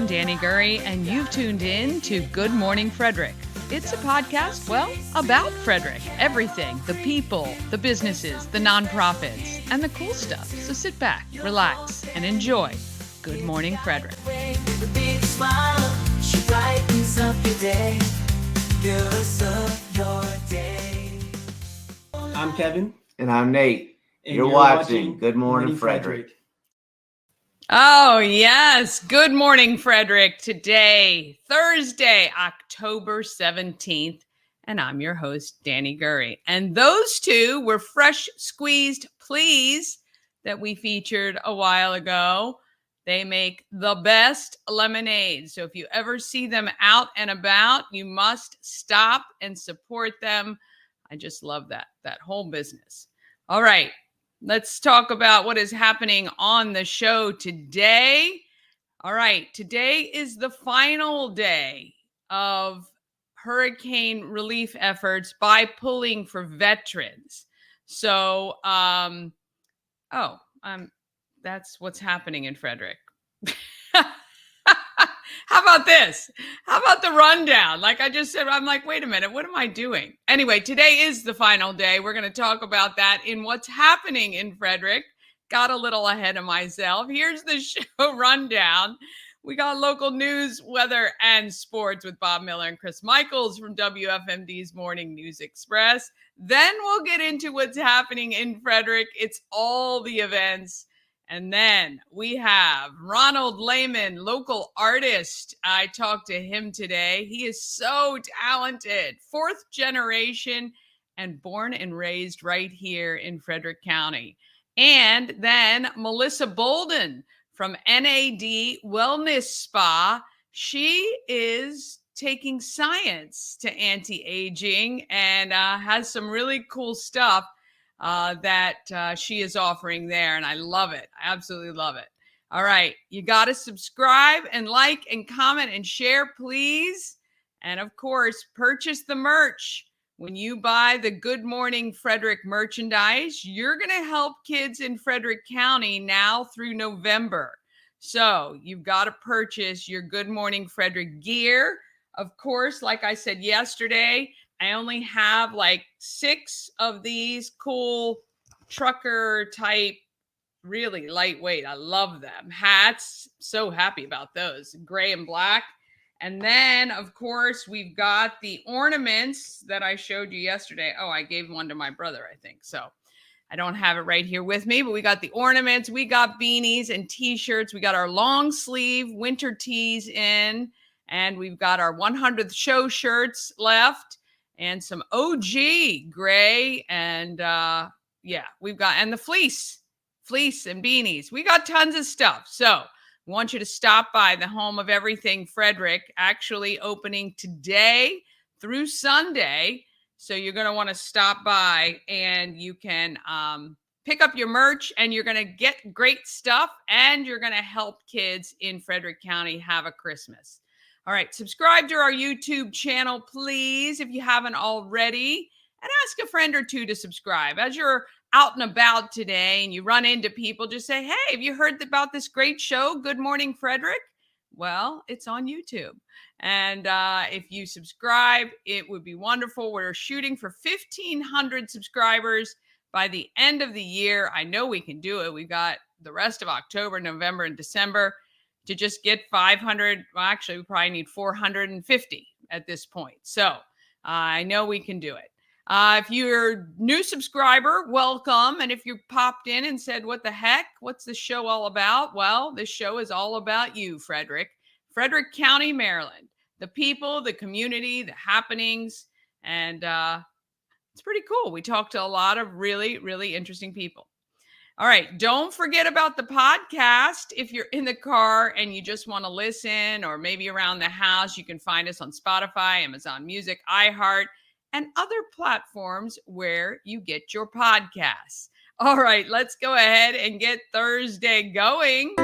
I'm Danny Gurry, and you've tuned in to Good Morning Frederick. It's a podcast, well, about Frederick. Everything, the people, the businesses, the nonprofits, and the cool stuff. So sit back, relax, and enjoy Good Morning Frederick. I'm Kevin. And I'm Nate. And you're watching Good Morning Frederick. Oh, yes. Good morning, Frederick. Today, Thursday, October 17th, and I'm your host, Danny Gurry. And those two were Fresh Squeezed Please that we featured a while ago. They make the best lemonade. So if you ever see them out and about, you must stop and support them. I just love that whole business. All right. Let's talk about what is happening on the show today. All right, today is the final day of hurricane relief efforts by Pulling for Veterans. So, that's what's happening in Frederick. How about this? How about the rundown? Like I just said, I'm like, wait a minute, what am I doing? Anyway, today is the final day. We're going to talk about that in what's happening in Frederick. Got a little ahead of myself. Here's the show rundown. We got local news, weather, and sports with Bob Miller and Chris Michaels from WFMD's Morning News Express. Then we'll get into what's happening in Frederick. It's all the events. And then we have Ronald Lehman, local artist. I talked to him today. He is so talented, fourth generation and born and raised right here in Frederick County. And then Melissa Bolden from NAD Wellness Spa. She is taking science to anti-aging and has some really cool stuff that she is offering there. And I love it. I absolutely love it. All right. You got to subscribe and like and comment and share, please. And of course, purchase the merch. When you buy the Good Morning Frederick merchandise, you're going to help kids in Frederick County now through November. So you've got to purchase your Good Morning Frederick gear. Of course, like I said yesterday, I only have like 6 of these cool trucker type, really lightweight. I love them. Hats. So happy about those. Gray and black. And then, of course, we've got the ornaments that I showed you yesterday. Oh, I gave one to my brother, I think. So I don't have it right here with me, but we got the ornaments. We got beanies and T-shirts. We got our long sleeve winter tees in. And we've got our 100th show shirts left. And some OG gray and we've got, and the fleece and beanies. We got tons of stuff. So we want you to stop by the home of everything Frederick, actually opening today through Sunday. So you're going to want to stop by and you can pick up your merch and you're going to get great stuff and you're going to help kids in Frederick County have a Christmas. All right, subscribe to our YouTube channel, please, if you haven't already, and ask a friend or two to subscribe. As you're out and about today and you run into people, just say, hey, have you heard about this great show, Good Morning Frederick? Well, it's on YouTube. And if you subscribe, it would be wonderful. We're shooting for 1,500 subscribers by the end of the year. I know we can do it. We've got the rest of October, November, and December to just get 500. Well, actually, we probably need 450 at this point. So I know we can do it. If you're a new subscriber, welcome. And if you popped in and said, what the heck? What's the show all about? Well, this show is all about you, Frederick County, Maryland, the people, the community, the happenings. And it's pretty cool. We talked to a lot of really, really interesting people. All right. Don't forget about the podcast. If you're in the car and you just want to listen or maybe around the house, you can find us on Spotify, Amazon Music, iHeart, and other platforms where you get your podcasts. All right. Let's go ahead and get Thursday going.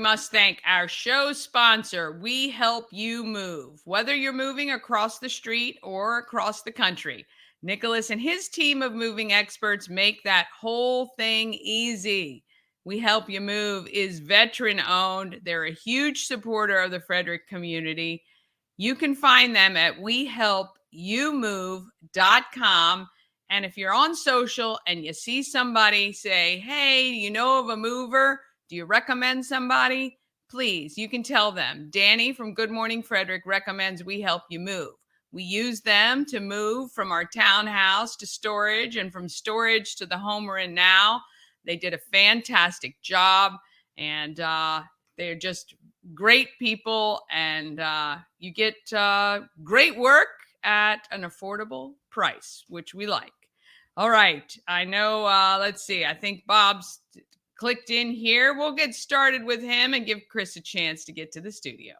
must thank our show sponsor, We Help You Move. Whether you're moving across the street or across the country, Nicholas and his team of moving experts make that whole thing easy. We Help You Move is veteran owned. They're a huge supporter of the Frederick community. You can find them at wehelpyoumove.com. And if you're on social and you see somebody say, hey, you know of a mover? Do you recommend somebody? Please, you can tell them. Danny from Good Morning Frederick recommends We Help You Move. We use them to move from our townhouse to storage and from storage to the home we're in now. They did a fantastic job, and they're just great people, and you get great work at an affordable price, which we like. All right. I know, let's see. I think Bob's clicked in here. We'll get started with him and give Chris a chance to get to the studio.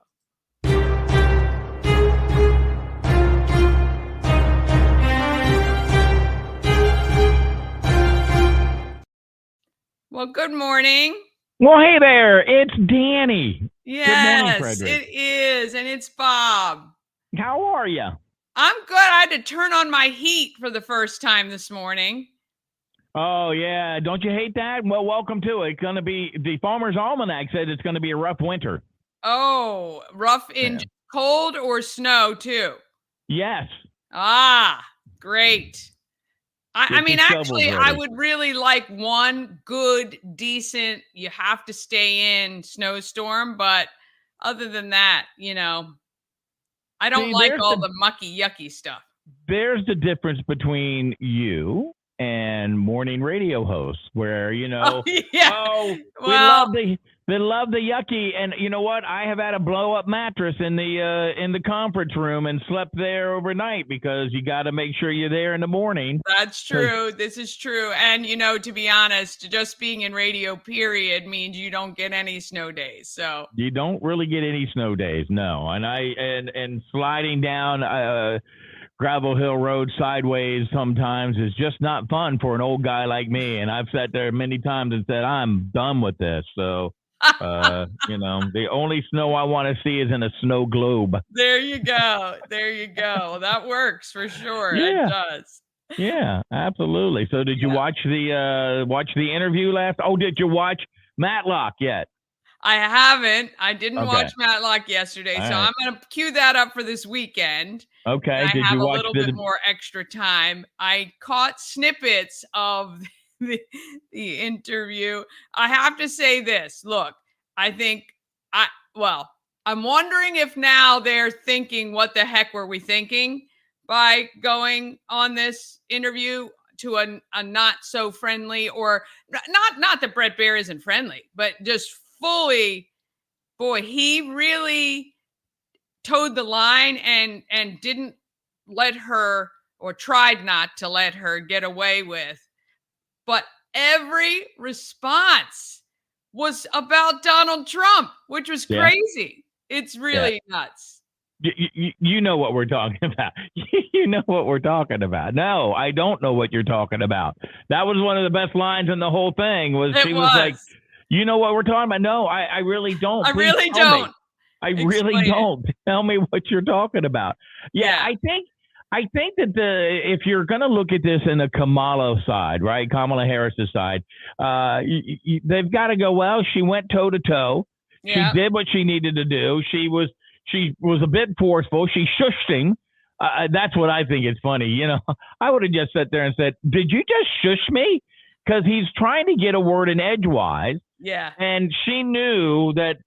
Well, good morning. Well, hey there. It's Danny. Yes, good morning, Frederick. It is. And it's Bob. How are you? I'm good. I had to turn on my heat for the first time this morning. Oh, yeah. Don't you hate that? Well, welcome to it. It's going to be, the Farmer's Almanac said it's going to be a rough winter. Oh, rough in cold or snow, too? Yes. Ah, great. I mean, actually, ready. I would really like one good, decent, you have to stay in snowstorm. But other than that, you know, I don't like all the mucky, yucky stuff. There's the difference between you and morning radio hosts where, you know, we love the yucky. And you know what? I have had a blow up mattress in the conference room and slept there overnight because you got to make sure you're there in the morning. That's true. This is true. And, you know, to be honest, just being in radio period means you don't get any snow days. So you don't really get any snow days. No. And sliding down, Gravel Hill Road sideways sometimes is just not fun for an old guy like me. And I've sat there many times and said, I'm done with this. So, you know, the only snow I want to see is in a snow globe. There you go. There you go. That works for sure. Yeah. It does. Yeah, absolutely. So did you watch the interview last? Oh, did you watch Matlock yet? I haven't. I didn't watch Matlock yesterday, so right. I'm going to cue that up for this weekend. Okay. I have a little bit more extra time. I caught snippets of the interview. I have to say this. Look, I'm wondering if now they're thinking, what the heck were we thinking by going on this interview to a not so friendly, or not that Brett Baer isn't friendly, but just fully, boy, he really towed the line and didn't let her, or tried not to let her get away with. But every response was about Donald Trump, which was crazy. It's really nuts. You know what we're talking about. You know what we're talking about. No, I don't know what you're talking about. That was one of the best lines in the whole thing. Was like, you know what we're talking about? No, I really don't. I really don't. I really don't. Tell me what you're talking about. Yeah. I think that if you're going to look at this in the Kamala side, right, Kamala Harris's side, they've got to go, well, she went toe to toe. She did what she needed to do. She was a bit forceful. She shushed him. That's what I think is funny. You know, I would have just sat there and said, did you just shush me? Because he's trying to get a word in edgewise. Yeah. And she knew that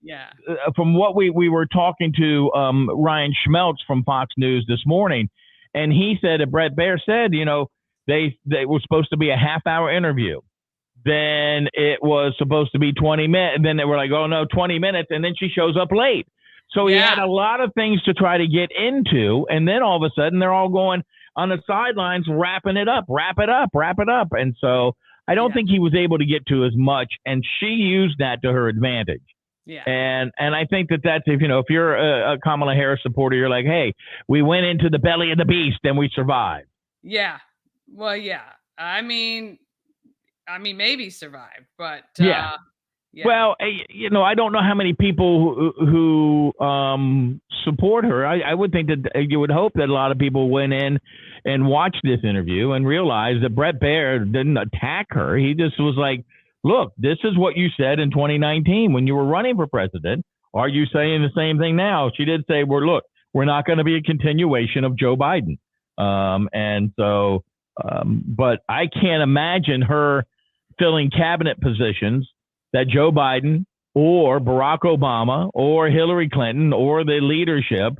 from what we were talking to Ryan Schmeltz from Fox News this morning, and he said that Brett Baer said, you know, they were supposed to be a half-hour interview. Then it was supposed to be 20 minutes. And then they were like, oh, no, 20 minutes. And then she shows up late. So he had a lot of things to try to get into. And then all of a sudden they're all going on the sidelines, wrapping it up, wrap it up. And so I don't think he was able to get to as much. And she used that to her advantage. Yeah. And I think that's, if you're a Kamala Harris supporter, you're like, hey, we went into the belly of the beast and we survived. Yeah. Well, yeah. I mean, maybe survived, but Yeah. Well, I don't know how many people who support her. I would think that you would hope that a lot of people went in and watched this interview and realized that Bret Baier didn't attack her. He just was like, look, this is what you said in 2019 when you were running for president. Are you saying the same thing now? She did say, we're not going to be a continuation of Joe Biden. But I can't imagine her filling cabinet positions that Joe Biden or Barack Obama or Hillary Clinton or the leadership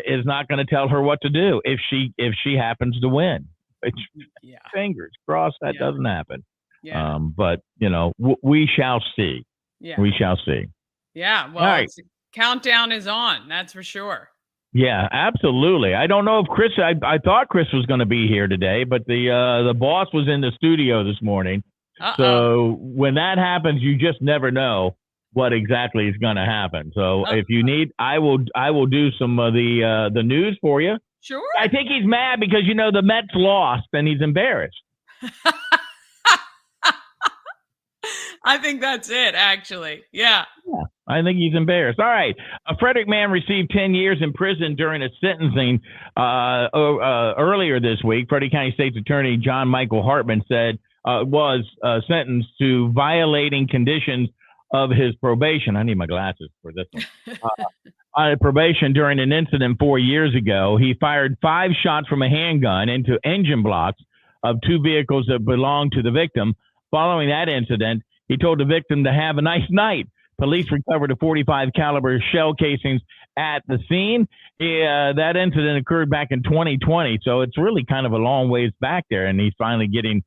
is not going to tell her what to do if she happens to win. Fingers crossed that doesn't happen. Yeah. But we shall see. Yeah. We shall see. Yeah. Well, right. Countdown is on. That's for sure. Yeah, absolutely. I don't know if Chris. I thought Chris was going to be here today, but the boss was in the studio this morning. So when that happens, you just never know what exactly is going to happen. So if you need, I will do some of the news for you. Sure. I think he's mad because the Mets lost and he's embarrassed. I think that's it, actually. Yeah. I think he's embarrassed. All right. A Frederick man received 10 years in prison during a sentencing earlier this week. Frederick County State's Attorney John Michael Hartman said was sentenced to violating conditions of his probation. I need my glasses for this one. On probation during an incident 4 years ago, he fired 5 shots from a handgun into engine blocks of 2 vehicles that belonged to the victim. Following that incident, he told the victim to have a nice night. Police recovered a .45 caliber shell casings at the scene. That incident occurred back in 2020, so it's really kind of a long ways back there, and he's finally getting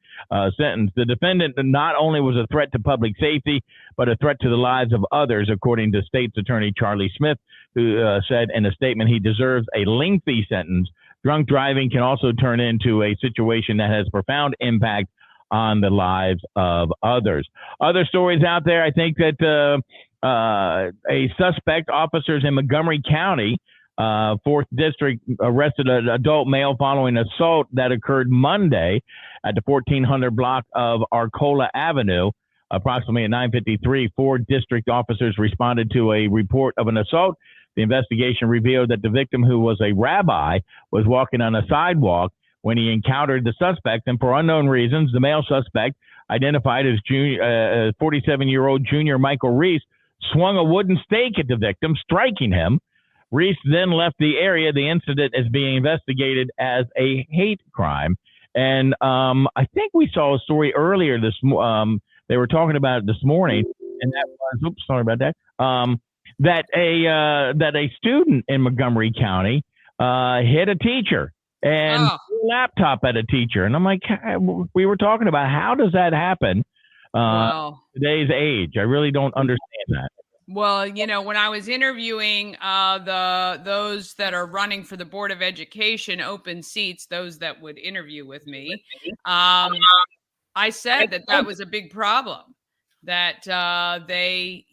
sentenced. The defendant not only was a threat to public safety, but a threat to the lives of others, according to State's Attorney Charlie Smith, who said in a statement he deserves a lengthy sentence. Drunk driving can also turn into a situation that has profound impact on the lives of others. Other stories out there, I think that a suspect, officers in Montgomery County, 4th District, arrested an adult male following assault that occurred Monday at the 1400 block of Arcola Avenue. Approximately at 9:53, 4 district officers responded to a report of an assault. The investigation revealed that the victim, who was a rabbi, was walking on a sidewalk when he encountered the suspect, and for unknown reasons, the male suspect, identified as 47-year-old Junior Michael Reese, swung a wooden stake at the victim, striking him. Reese then left the area. The incident is being investigated as a hate crime. And I think we saw a story earlier they were talking about it this morning, and that was, sorry about that, that a student in Montgomery County hit a teacher and a laptop at a teacher. And I'm like, we were talking about how does that happen today's age? I really don't understand that. Well, when I was interviewing those that are running for the Board of Education open seats, those that would interview with me, I said that was a big problem. That they,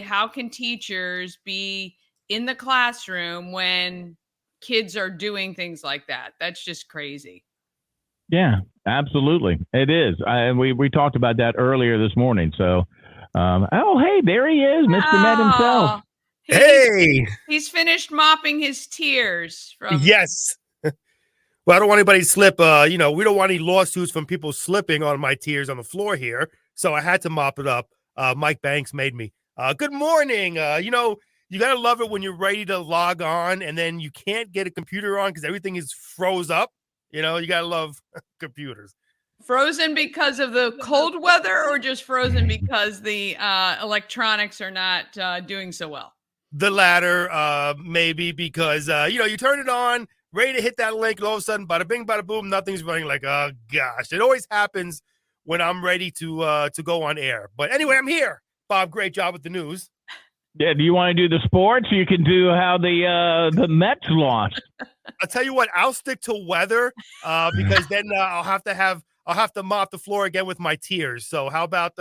how can teachers be in the classroom when kids are doing things like that? That's just crazy. Yeah, absolutely. It is. We talked about that earlier this morning. So, hey, there he is, Mr. Met himself. He's finished mopping his tears from. Yes. Well, I don't want anybody to slip. We don't want any lawsuits from people slipping on my tears on the floor here. So I had to mop it up. Mike Banks made me. Good morning. You got to love it when you're ready to log on and then you can't get a computer on because everything is froze up. You got to love computers. Frozen because of the cold weather or just frozen because the electronics are not doing so well? The latter, maybe because, you turn it on, ready to hit that link, and all of a sudden, bada bing, bada boom, nothing's running. Like, oh, gosh. It always happens when I'm ready to go on air. But anyway, I'm here. Bob, great job with the news. Yeah, do you want to do the sports? Or you can do how the Mets lost. I'll tell you what, I'll stick to weather because then I'll have to mop the floor again with my tears. So how about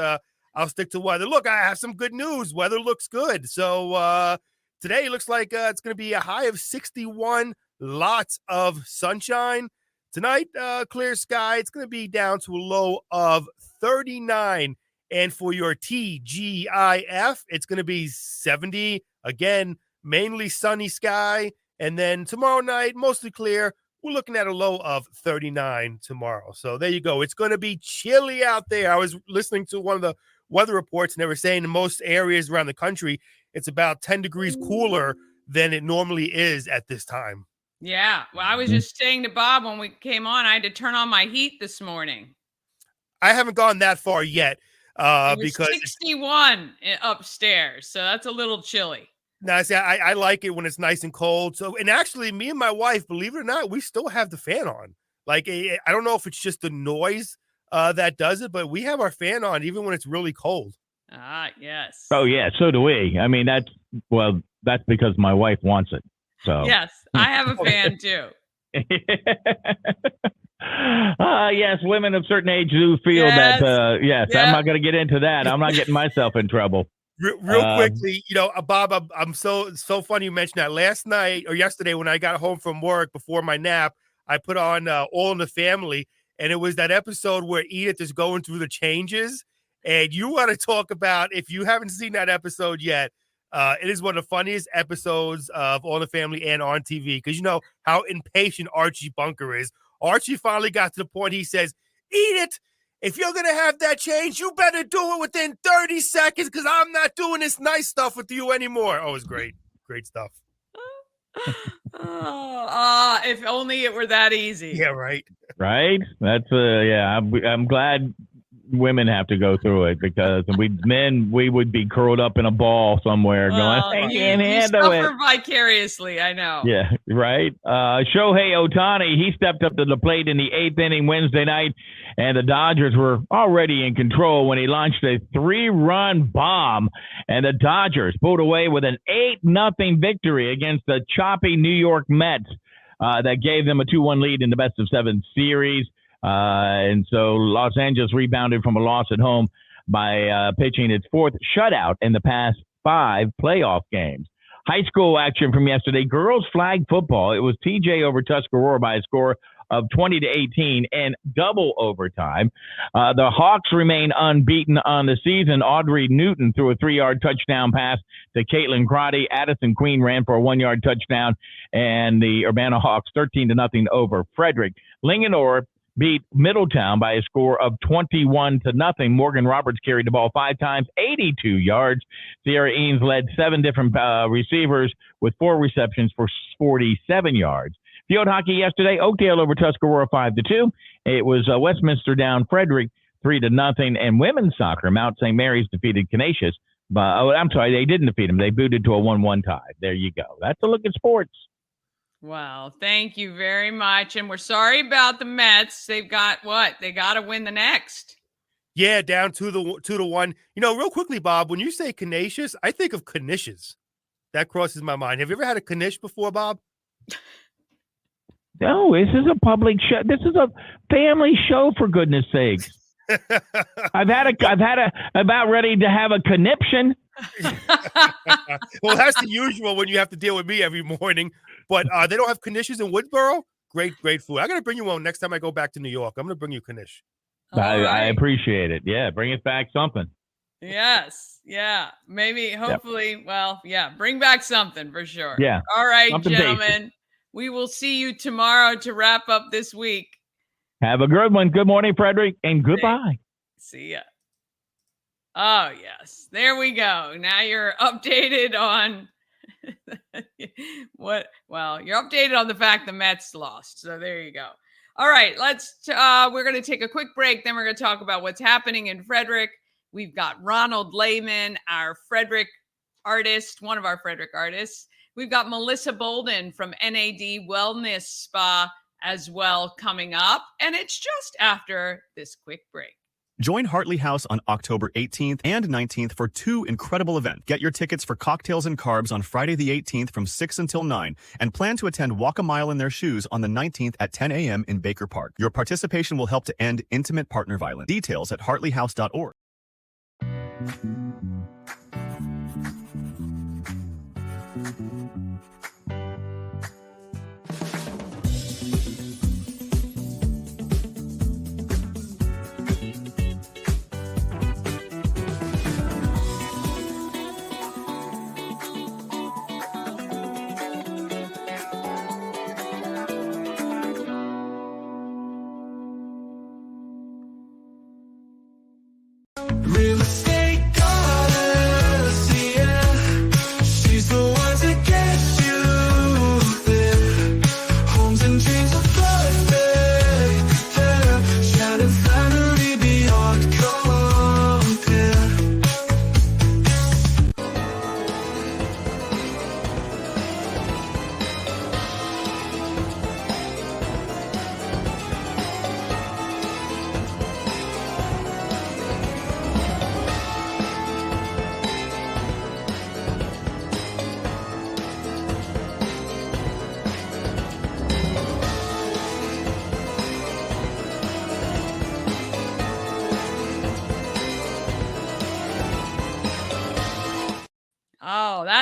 I'll stick to weather. Look, I have some good news. Weather looks good. So today it looks like it's going to be a high of 61, lots of sunshine. Tonight, clear sky. It's going to be down to a low of 39. And for your TGIF, it's going to be 70. Again, mainly sunny sky. And then tomorrow night, mostly clear. We're looking at a low of 39 tomorrow. So there you go. It's going to be chilly out there. I was listening to one of the weather reports, and they were saying in most areas around the country, it's about 10 degrees cooler than it normally is at this time. Yeah. Well, I was just saying to Bob when we came on, I had to turn on my heat this morning. I haven't gone that far yet. It was Because 61 upstairs. So that's a little chilly. No, see, I like it when it's nice and cold. So, and actually, me and my wife, believe it or not, we still have the fan on. Like, I don't know if it's just the noise that does it, but we have our fan on even when it's really cold. Ah, yes. Oh, yeah, so do we. I mean, that's because my wife wants it. So yes, I have a fan too. Yes, women of certain age do feel that. Yes, I'm not going to get into that. I'm not getting myself in trouble. Real quickly, Bob, I'm so funny you mentioned that. Last night or yesterday when I got home from work before my nap, I put on All in the Family, and it was that episode where Edith is going through the changes. And you want to talk about, if you haven't seen that episode yet, it is one of the funniest episodes of All in the Family and on TV, because you know how impatient Archie Bunker is. Archie finally got to the point he says, Edith, if you're going to have that change, you better do it within 30 seconds because I'm not doing this nice stuff with you anymore. Oh, it was great. Great stuff. If only it were that easy. Yeah, right. Right? That's, I'm glad women have to go through it, because we would be curled up in a ball somewhere going, I can't handle it. Suffer vicariously, I know. Yeah, right. Shohei Ohtani, he stepped up to the plate in the 8th inning Wednesday night, and the Dodgers were already in control when he launched a 3-run bomb, and the Dodgers pulled away with an 8-0 victory against the choppy New York Mets that gave them a 2-1 lead in the best-of-7 series. And so Los Angeles rebounded from a loss at home by pitching its 4th shutout in the past 5 playoff games. High school action from yesterday, girls flag football. It was TJ over Tuscarora by a score of 20-18 and double overtime. The Hawks remain unbeaten on the season. Audrey Newton threw a 3-yard touchdown pass to Caitlin Crotty. Addison Queen ran for a 1-yard touchdown, and the Urbana Hawks 13-0 over Frederick. Linganore beat Middletown by a score of 21-0. Morgan Roberts carried the ball 5 times, 82 yards. Sierra Eanes led 7 different receivers with 4 receptions for 47 yards. Field hockey yesterday, Oakdale over Tuscarora 5-2. It was Westminster down Frederick 3-0. And women's soccer, Mount St. Mary's defeated Canisius. They didn't defeat them. They booted to a 1-1 tie. There you go. That's a look at sports. Wow, thank you very much. And we're sorry about the Mets. They've got what? They got to win the next. Yeah, down 2-1. Real quickly, Bob, when you say Canisius, I think of Knishes. That crosses my mind. Have you ever had a Knish before, Bob? No, this is a public show. This is a family show, for goodness sakes. I've about ready to have a conniption. Well, that's the usual when you have to deal with me every morning. But they don't have Knishes in Woodsboro. Great food. I got to bring you one next time I go back to New York. I'm going to bring you Knish. I appreciate it. Yeah, bring us back something. Yes. Yeah. Maybe, hopefully, yep. Well, yeah, bring back something for sure. Yeah. All right, gentlemen. We will see you tomorrow to wrap up this week. Have a good one. Good morning, Frederick, and goodbye. See ya. Oh, yes. There we go. Now you're updated on what? Well, you're updated on the fact the Mets lost. So there you go. All right. We're going to take a quick break. Then we're going to talk about what's happening in Frederick. We've got Ronald Lehman, our Frederick artist, one of our Frederick artists. We've got Melissa Bolden from NAD Wellness Spa as well coming up. And it's just after this quick break. Join Hartley House on October 18th and 19th for 2 incredible events. Get your tickets for Cocktails and Carbs on Friday the 18th from 6 until 9 and plan to attend Walk a Mile in Their Shoes on the 19th at 10 a.m. in Baker Park. Your participation will help to end intimate partner violence. Details at hartleyhouse.org.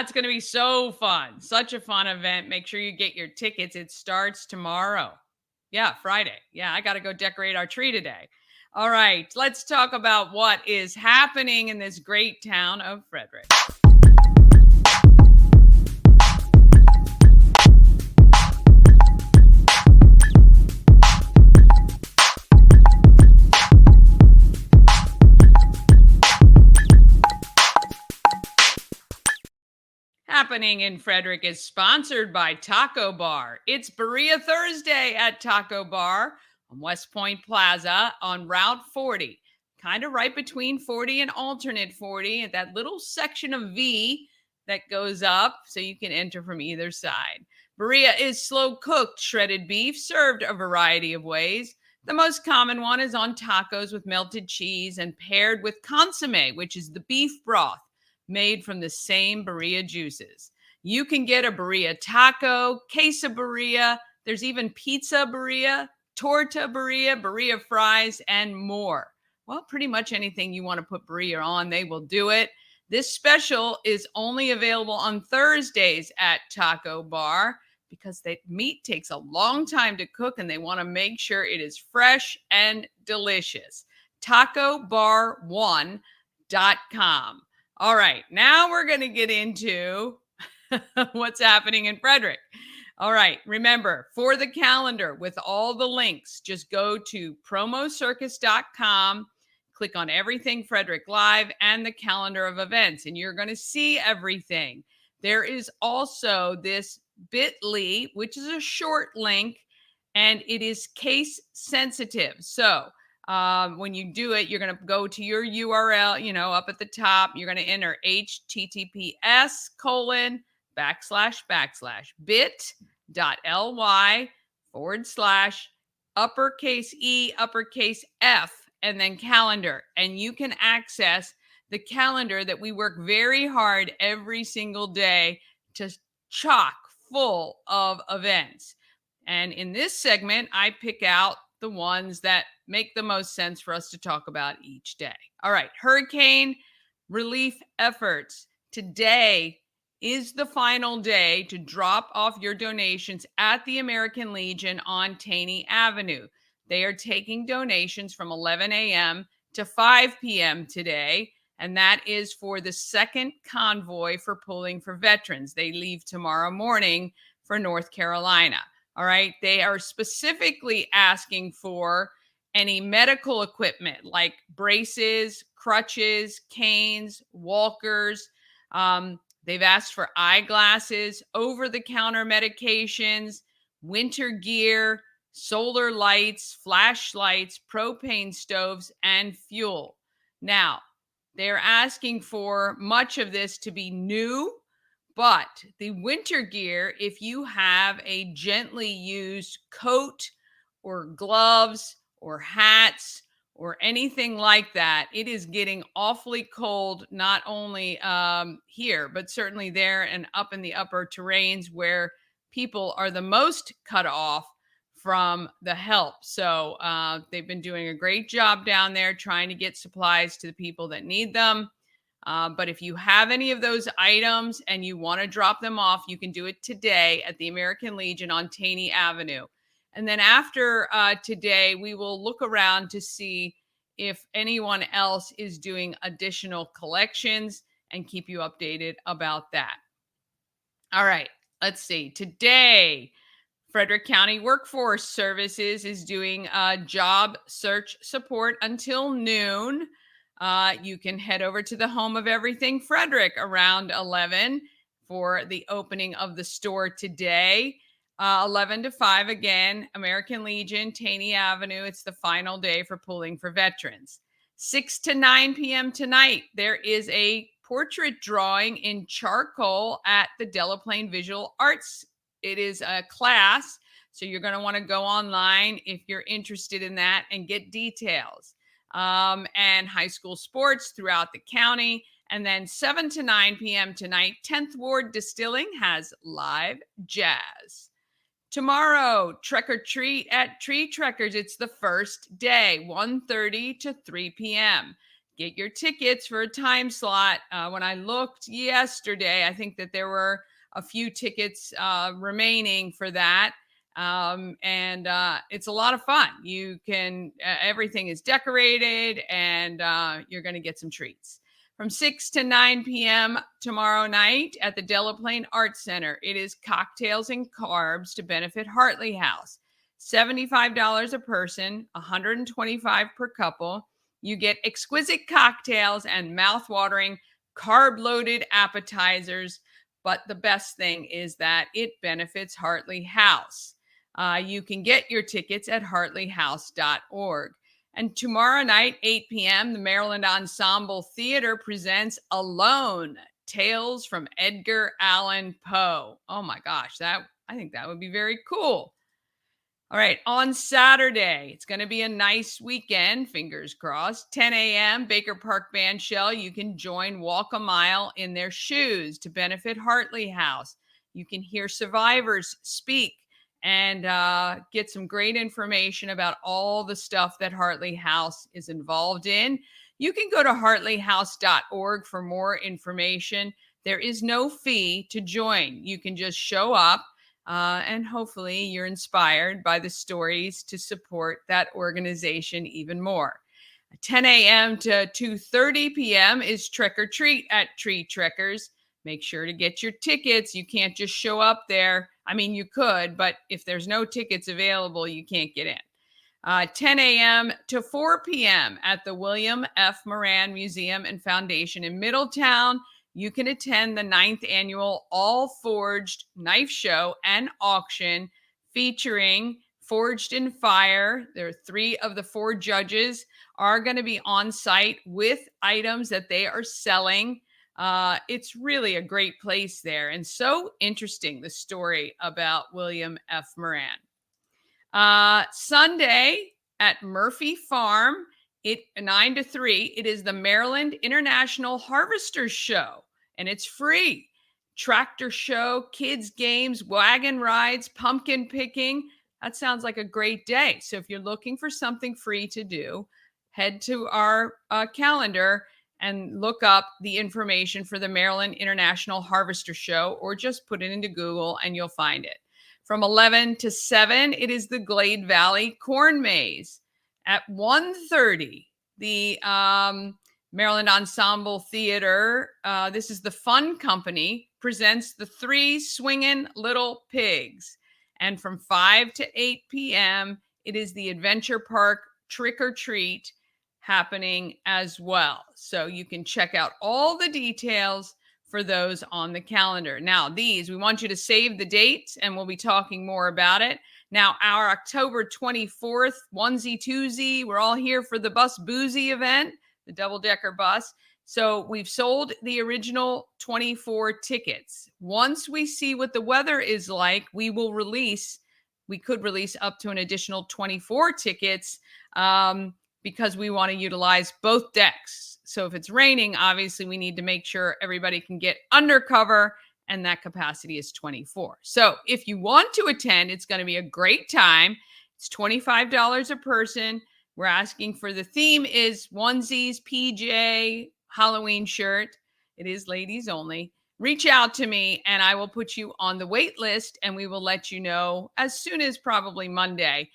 That's going to be so fun. Such a fun event. Make sure you get your tickets. It starts tomorrow. Yeah, Friday. Yeah, I got to go decorate our tree today. All right, let's talk about what is happening in this great town of Frederick. Happening in Frederick is sponsored by Taco Bar. It's Berea Thursday at Taco Bar on West Point Plaza on Route 40, kind of right between 40 and alternate 40, at that little section of V that goes up so you can enter from either side. Berea is slow-cooked shredded beef served a variety of ways. The most common one is on tacos with melted cheese and paired with consomme, which is the beef broth made from the same Berea juices. You can get a Berea taco, queso Berea. There's even pizza Berea, torta Berea, Berea fries, and more. Well, pretty much anything you want to put Berea on, they will do it. This special is only available on Thursdays at Taco Bar because the meat takes a long time to cook and they want to make sure it is fresh and delicious. TacoBar1.com. All right, now we're going to get into what's happening in Frederick. All right, remember, for the calendar with all the links, just go to promocircus.com, click on Everything Frederick Live and the calendar of events, and you're going to see everything. There is also this bit.ly, which is a short link, and it is case sensitive. So when you do it, you're going to go to your URL, up at the top. You're going to enter https://bit.ly/uppercase E_F and then calendar. And you can access the calendar that we work very hard every single day to chock full of events. And in this segment, I pick out the ones that make the most sense for us to talk about each day. All right, hurricane relief efforts. Today is the final day to drop off your donations at the American Legion on Taney Avenue. They are taking donations from 11 a.m. to 5 p.m. today, and that is for the second convoy for Pulling for Veterans. They leave tomorrow morning for North Carolina. All right, they are specifically asking for any medical equipment like braces, crutches, canes, walkers. They've asked for eyeglasses, over-the-counter medications, winter gear, solar lights, flashlights, propane stoves, and fuel. Now, they're asking for much of this to be new, but the winter gear, if you have a gently used coat or gloves or hats or anything like that, it is getting awfully cold, not only here, but certainly there and up in the upper terrains where people are the most cut off from the help. So they've been doing a great job down there trying to get supplies to the people that need them. But if you have any of those items and you want to drop them off, you can do it today at the American Legion on Taney Avenue. And then after today, we will look around to see if anyone else is doing additional collections and keep you updated about that. All right, let's see. Today, Frederick County Workforce Services is doing job search support until noon. You can head over to the home of Everything Frederick around 11 for the opening of the store today. 11 to 5 again, American Legion, Taney Avenue. It's the final day for Pulling for Veterans. 6 to 9 p.m. tonight, there is a portrait drawing in charcoal at the Delaplane Visual Arts. It is a class, so you're going to want to go online if you're interested in that and get details. And high school sports throughout the county. And then 7 to 9 p.m. tonight, 10th Ward Distilling has live jazz. Tomorrow, Trek or Treat at Tree Trekkers. It's the first day, 1:30 to 3 p.m. get your tickets for a time slot. When I looked yesterday, I think that there were a few tickets remaining for that. And it's a lot of fun. You can, everything is decorated, and you're going to get some treats. From 6 to 9 p.m. tomorrow night at the Delaplane Arts Center, it is Cocktails and Carbs to benefit Hartley House. $75 a person, $125 per couple. You get exquisite cocktails and mouth-watering, carb-loaded appetizers. But the best thing is that it benefits Hartley House. You can get your tickets at hartleyhouse.org. And tomorrow night, 8 p.m., the Maryland Ensemble Theater presents Alone, Tales from Edgar Allan Poe. Oh my gosh, I think that would be very cool. All right, on Saturday, it's going to be a nice weekend, fingers crossed. 10 a.m., Baker Park Band Shell. You can join Walk a Mile in Their Shoes to benefit Hartley House. You can hear survivors speak and get some great information about all the stuff that Hartley House is involved in. You can go to hartleyhouse.org for more information. There is no fee to join. You can just show up, and hopefully you're inspired by the stories to support that organization even more. 10 a.m. to 2:30 p.m. is Trick or Treat at Tree Trekkers. Make sure to get your tickets. You can't just show up there. I mean, you could, but if there's no tickets available, you can't get in. 10 a.m. to 4 p.m. at the William F. Moran Museum and Foundation in Middletown. You can attend the 9th annual All Forged Knife Show and Auction featuring Forged in Fire. There are 3 of the 4 judges are going to be on site with items that they are selling. It's really a great place there, and so interesting, the story about William F. Moran. Sunday at Murphy Farm, 9 to 3, it is the Maryland International Harvesters Show, and it's free. Tractor show, kids games, wagon rides, pumpkin picking. That sounds like a great day. So if you're looking for something free to do, head to our calendar and look up the information for the Maryland International Harvester Show, or just put it into Google and you'll find it. From 11 to 7, it is the Glade Valley Corn Maze. At 1:30, the Maryland Ensemble Theater, this is the Fun Company, presents the 3 Swingin' Little Pigs. And from 5 to 8 p.m., it is the Adventure Park Trick or Treat happening as well. So you can check out all the details for those on the calendar. Now, we want you to save the dates, and we'll be talking more about it. Now, our October 24th onesie twosie, we're all here for the Bus Boozy event, the double-decker bus. So we've sold the original 24 tickets. Once we see what the weather is like, we could release up to an additional 24 tickets, because we want to utilize both decks. So if it's raining, obviously we need to make sure everybody can get under cover, and that capacity is 24. So if you want to attend, it's going to be a great time. It's $25 a person. We're asking for, the theme is onesies, PJ, Halloween shirt. It is ladies only. Reach out to me and I will put you on the wait list, and we will let you know as soon as probably Monday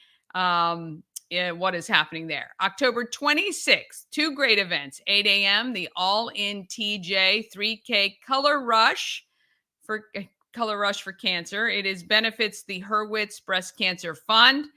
what is happening there. October 26th, 2 great events. 8 a.m., the All-In TJ 3K Color Rush for Cancer. It benefits the Hurwitz Breast Cancer Fund.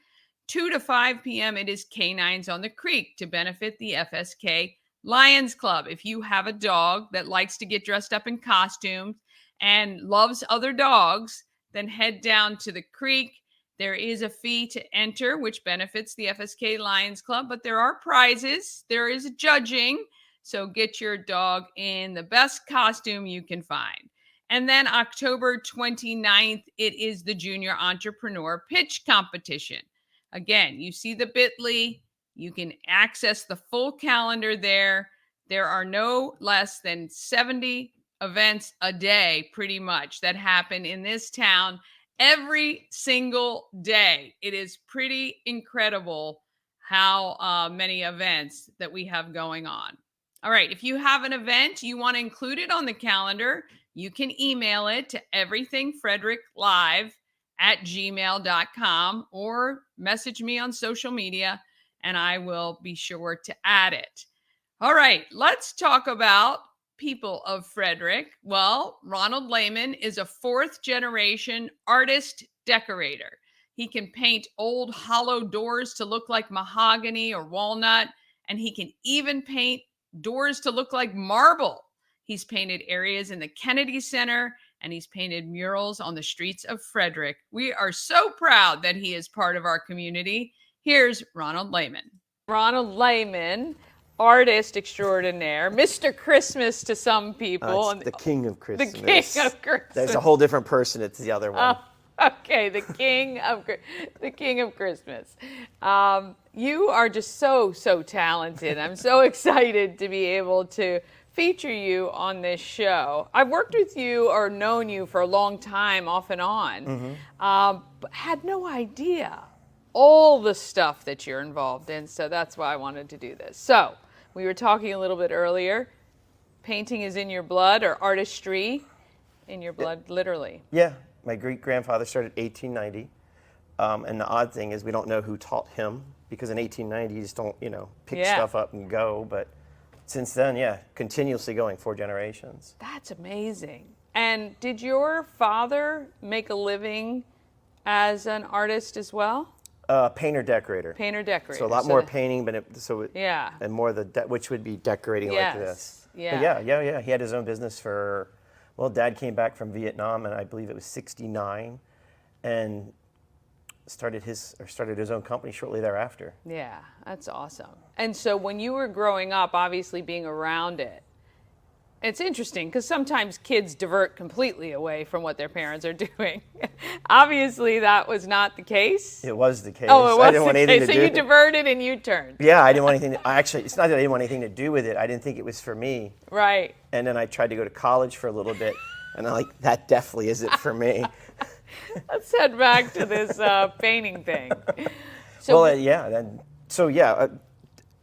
2 to 5 p.m., it is Canines on the Creek to benefit the FSK Lions Club. If you have a dog that likes to get dressed up in costumes and loves other dogs, then head down to the creek. There is a fee to enter, which benefits the FSK Lions Club, but there are prizes. There is judging. So get your dog in the best costume you can find. And then October 29th, it is the Junior Entrepreneur Pitch Competition. Again, you see the bit.ly. You can access the full calendar there. There are no less than 70 events a day, pretty much, that happen in this town every single day. It is pretty incredible how many events that we have going on. All right. If you have an event you want to include it on the calendar, you can email it to everythingfredericklive@gmail.com or message me on social media and I will be sure to add it. All right. Let's talk about people of Frederick. Well, Ronald Lehman is a 4th generation artist decorator. He can paint old hollow doors to look like mahogany or walnut, and he can even paint doors to look like marble. He's painted areas in the Kennedy Center, and he's painted murals on the streets of Frederick. We are so proud that he is part of our community. Here's Ronald Lehman. Ronald Lehman, artist extraordinaire, Mr. Christmas to some people. The king of Christmas. The king of Christmas. There's a whole different person. It's the other one. Okay, the king of Christmas. You are just so talented. I'm so excited to be able to feature you on this show. I've worked with you or known you for a long time, off and on, but had no idea all the stuff that you're involved in. So that's why I wanted to do this. So we were talking a little bit earlier. Painting is in your blood, or artistry in your blood, literally. Yeah. My great-grandfather started in 1890, and the odd thing is we don't know who taught him, because in 1890 you just don't, pick stuff up and go. But since then, continuously going 4 generations. That's amazing. And did your father make a living as an artist as well? Painter-decorator. Painter-decorator. So a lot more painting, but and more which would be decorating like this. Yeah. But yeah. He had his own business for. Well, Dad came back from Vietnam, and I believe it was '69, and started his own company shortly thereafter. Yeah, that's awesome. And so when you were growing up, obviously being around it, it's interesting because sometimes kids divert completely away from what their parents are doing. Obviously, that was not the case. It was the case. Oh, it was I didn't want anything to do. So you diverted and you turned. Yeah, I didn't want anything. It's not that I didn't want anything to do with it. I didn't think it was for me. Right. And then I tried to go to college for a little bit, and I'm like, that definitely isn't for me. Let's head back to this painting thing. So,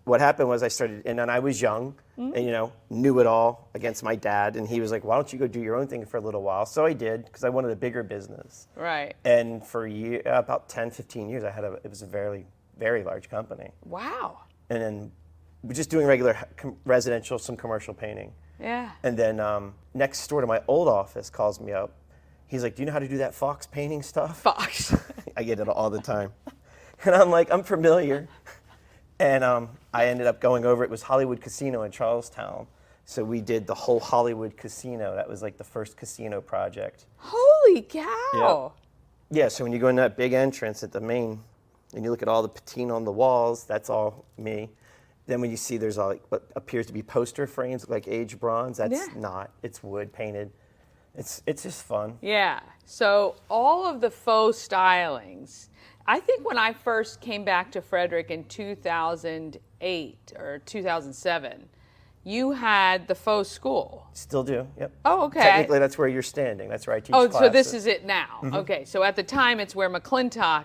what happened was I started, and then I was young, and knew it all against my dad, and he was like, "Why don't you go do your own thing for a little while?" So I did, because I wanted a bigger business. Right. And for about 10, 15 years, it was a very, very large company. Wow. And then we're just doing regular residential, some commercial painting. Yeah. And then next door to my old office calls me up. He's like, "Do you know how to do that Fox painting stuff?" Fox. I get it all the time. And I'm like, "I'm familiar." And I ended up going over. It was Hollywood Casino in Charlestown. So we did the whole Hollywood Casino. That was like the first casino project. Holy cow. Yeah, so when you go in that big entrance at the main, and you look at all the patina on the walls, that's all me. Then when you see there's all what appears to be poster frames like aged bronze, that's not. It's wood painted. It's just fun. Yeah. So all of the faux stylings. I think when I first came back to Frederick in 2008 or 2007, you had the faux school. Still do, yep. Oh, okay. Technically, that's where you're standing. That's where I teach classes. So this is it now. Mm-hmm. Okay, so at the time, it's where McClintock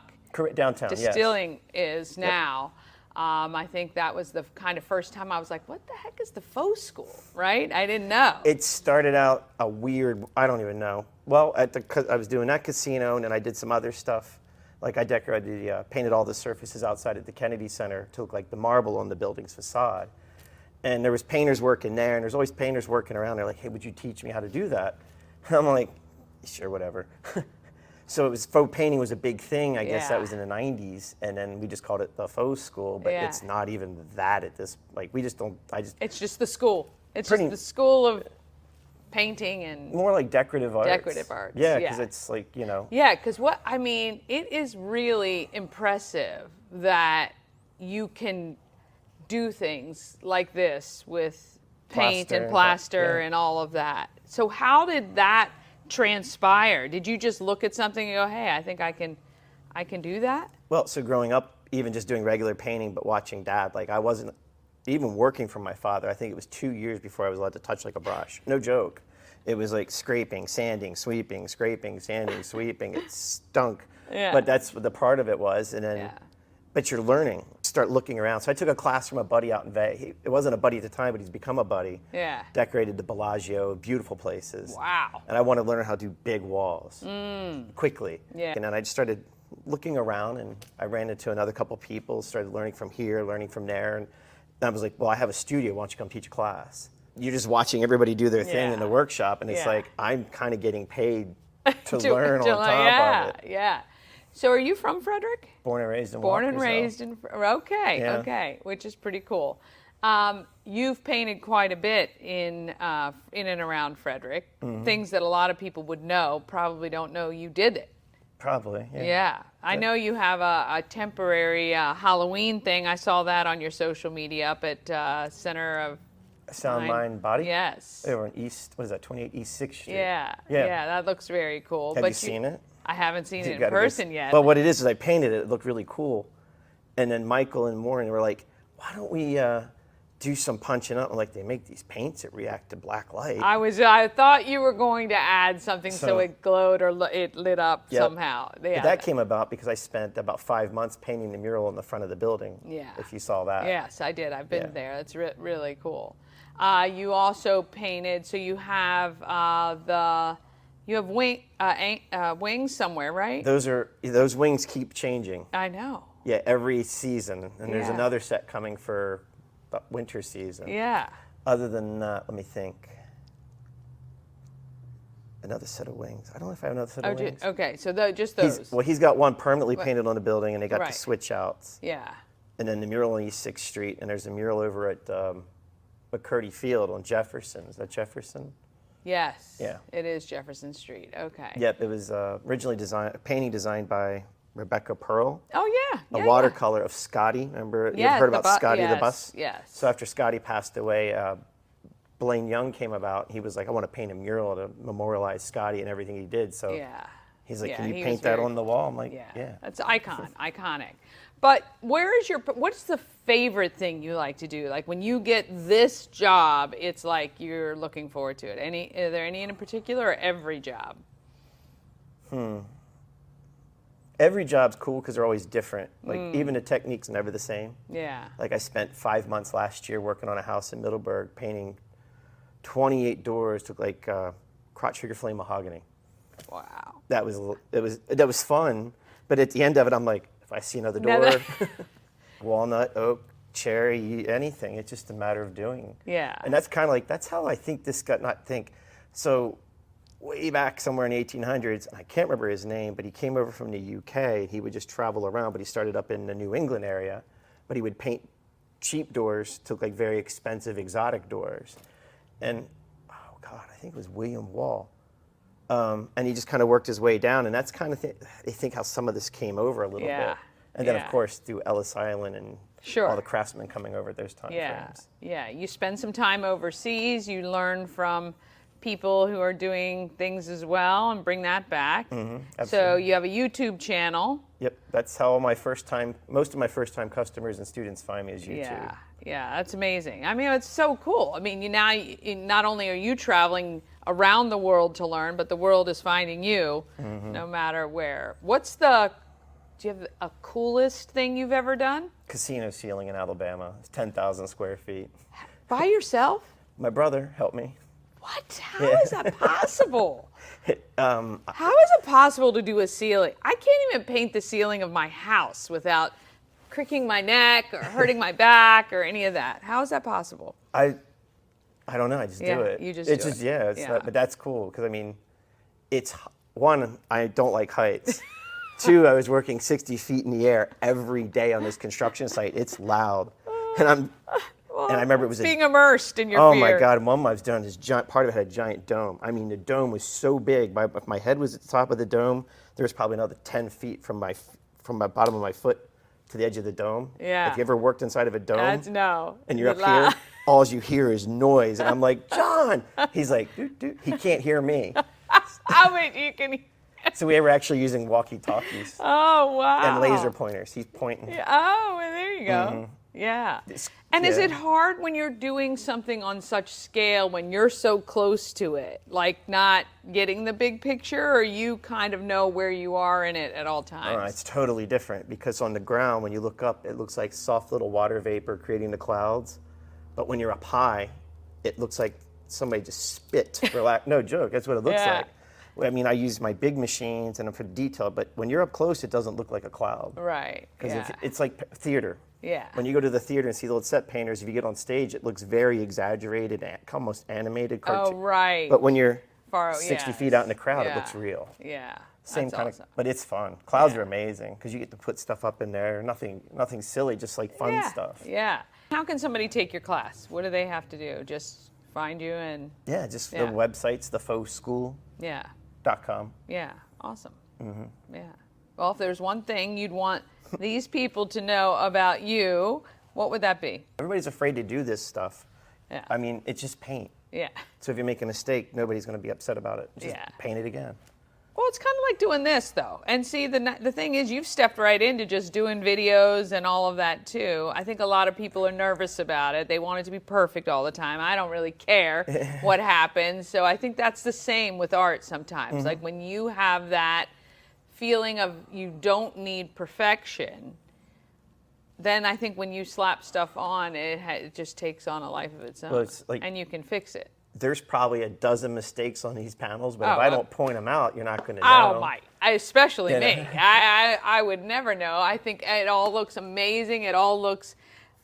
downtown Distilling is now. I think that was the kind of first time I was like, what the heck is the faux school, right? I didn't know. It started out a weird, I don't even know. Well, I was doing that casino, and then I did some other stuff. Like I decorated, painted all the surfaces outside at the Kennedy Center to look like the marble on the building's facade. And there was painters working there, and there's always painters working around. They're like, "Hey, would you teach me how to do that?" And I'm like, "Sure, whatever." So it was faux painting was a big thing. I guess that was in the 90s, and then we just called it the faux school. But it's not even that at this. Like we just don't. It's just the school. It's just the school of painting and more like decorative arts. Decorative arts. Yeah, because it's like Yeah, because it is really impressive that you can do things like this with paint and plaster and all of that. So how did that transpire? Did you just look at something and go, "Hey, I think I can do that"? Well, so growing up, even just doing regular painting, but watching Dad, like I wasn't even working for my father. I think it was 2 years before I was allowed to touch like a brush. No joke. It was like scraping, sanding, sweeping, scraping, sanding, sweeping. It stunk. Yeah. But that's what the part of it was. And then, but you're learning. start looking around. So I took a class from a buddy out in Vegas. It wasn't a buddy at the time, but he's become a buddy. Yeah. Decorated the Bellagio, beautiful places. Wow. And I wanted to learn how to do big walls quickly. Yeah. And then I just started looking around, and I ran into another couple people, started learning from here, learning from there. And I was like, well, I have a studio. Why don't you come teach a class? You're just watching everybody do their thing in the workshop, and it's like, I'm kind of getting paid to learn on top of it. Yeah. So are you from Frederick? Born and raised in Born and Walkersville. raised in, okay, which is pretty cool. You've painted quite a bit in and around Frederick, things that a lot of people would know, probably don't know you did it. Probably, yeah. Yeah. I know you have a temporary Halloween thing. I saw that on your social media up at Center of Sound Mind Body? Yes. They were in East, what is that, 28 East 6th Street? Yeah, that looks very cool. Have you seen it? I haven't seen it in person yet. Well, what it is I painted it. It looked really cool. And then Michael and Maureen were like, why don't we do some punching up? I'm like, they make these paints that react to black light. I thought you were going to add something so it glowed or it lit up somehow. Yeah. But that came about because I spent about 5 months painting the mural in the front of the building. Yeah. If you saw that. Yes, I did. I've been there. That's really cool. You also painted, so you have wings somewhere, right? Those wings keep changing. I know. Yeah, every season. And there's another set coming for the winter season. Yeah. Other than that, let me think. Another set of wings. I don't know if I have another set of wings. Okay, so just those. He's got one permanently painted on the building, and they got the switch outs. Yeah. And then the mural on East 6th Street, and there's a mural over at McCurdy Field on Jefferson. Is that Jefferson? Yes. Yeah. It is Jefferson Street. Okay. Yep, it was originally a painting designed by Rebecca Pearl. Oh, yeah. A watercolor of Scotty. Remember, you've heard about Scotty the bus? Yes. So after Scotty passed away, Blaine Young came about. He was like, I want to paint a mural to memorialize Scotty and everything he did. So he's like, can you paint that on the wall? I'm like, yeah. That's iconic. But what's the favorite thing you like to do? Like when you get this job, it's like you're looking forward to it. Are there any in particular, or every job? Every job's cool because they're always different. Like even the technique's never the same. Yeah. Like I spent 5 months last year working on a house in Middleburg, painting 28 doors, took like crotch figure flame mahogany. Wow. That was fun, but at the end of it, I'm like, if I see another door, walnut, oak, cherry, anything, it's just a matter of doing. Yeah. And that's kind of like, that's how I think this got, so way back somewhere in the 1800s, I can't remember his name, but he came over from the UK. He would just travel around, but he started up in the New England area, but he would paint cheap doors to like very expensive exotic doors. And, oh God, I think it was William Wall. And he just kind of worked his way down, and that's kind of, I think, how some of this came over a little bit. And then, of course, through Ellis Island and all the craftsmen coming over at those time frames. Yeah, you spend some time overseas, you learn from people who are doing things as well and bring that back. So you have a YouTube channel. Yep, that's how most of my first-time customers and students find me is YouTube. Yeah, that's amazing. I mean, it's so cool. I mean, not only are you traveling around the world to learn, but the world is finding you no matter where. Do you have a coolest thing you've ever done? Casino ceiling in Alabama. It's 10,000 square feet. By yourself? My brother helped me. What? How is that possible? How is it possible to do a ceiling? I can't even paint the ceiling of my house without cricking my neck or hurting my back or any of that. How is that possible? I don't know. I just do it. You just do it. Yeah, but that's cool because I mean, it's one, I don't like heights. Two, I was working 60 feet in the air every day on this construction site. It's loud, and I remember it was being immersed in your fear. Oh my God! One I was doing this giant. Part of it had a giant dome. I mean, the dome was so big. If my head was at the top of the dome, there was probably another 10 feet from my bottom of my foot to the edge of the dome. Yeah. If you ever worked inside of a dome, and you're up loud. here, all you hear is noise, and I'm like, John. He's like, dude. He can't hear me. You can. So we were actually using walkie-talkies. Oh, wow. And laser pointers. He's pointing. Yeah. Oh, well, there you go. Yeah. And is it hard when you're doing something on such scale, when you're so close to it, like not getting the big picture, or you kind of know where you are in it at all times? It's totally different because on the ground, when you look up, it looks like soft little water vapor creating the clouds. But when you're up high, it looks like somebody just spit. No joke, that's what it looks like. I mean, I use my big machines and for detail, but when you're up close, it doesn't look like a cloud. Right. Because it's like theater. Yeah. When you go to the theater and see the set painters, if you get on stage, it looks very exaggerated, almost animated. Oh, right. But when you're far 60 feet out in the crowd, it looks real. Yeah. Same That's kind awesome. of, but it's fun. Clouds are amazing because you get to put stuff up in there. Nothing silly, just like fun stuff. Yeah. How can somebody take your class? What do they have to do? Just find you and... Yeah, just the website's thefauxschool.com. Yeah. Awesome. Mm-hmm. Yeah. Well, if there's one thing you'd want these people to know about you, what would that be? Everybody's afraid to do this stuff. Yeah. I mean, it's just paint. Yeah. So if you make a mistake, nobody's going to be upset about it. Just paint it again. Well, it's kind of like doing this, though. And see, the thing is, you've stepped right into just doing videos and all of that, too. I think a lot of people are nervous about it. They want it to be perfect all the time. I don't really care what happens. So I think that's the same with art sometimes. Mm-hmm. Like when you have that feeling of you don't need perfection, then I think when you slap stuff on, it just takes on a life of its own. Well, and you can fix it. There's probably a dozen mistakes on these panels, but if I don't point them out, you're not going to know. Oh, my. Especially me. I would never know. I think it all looks amazing. It all looks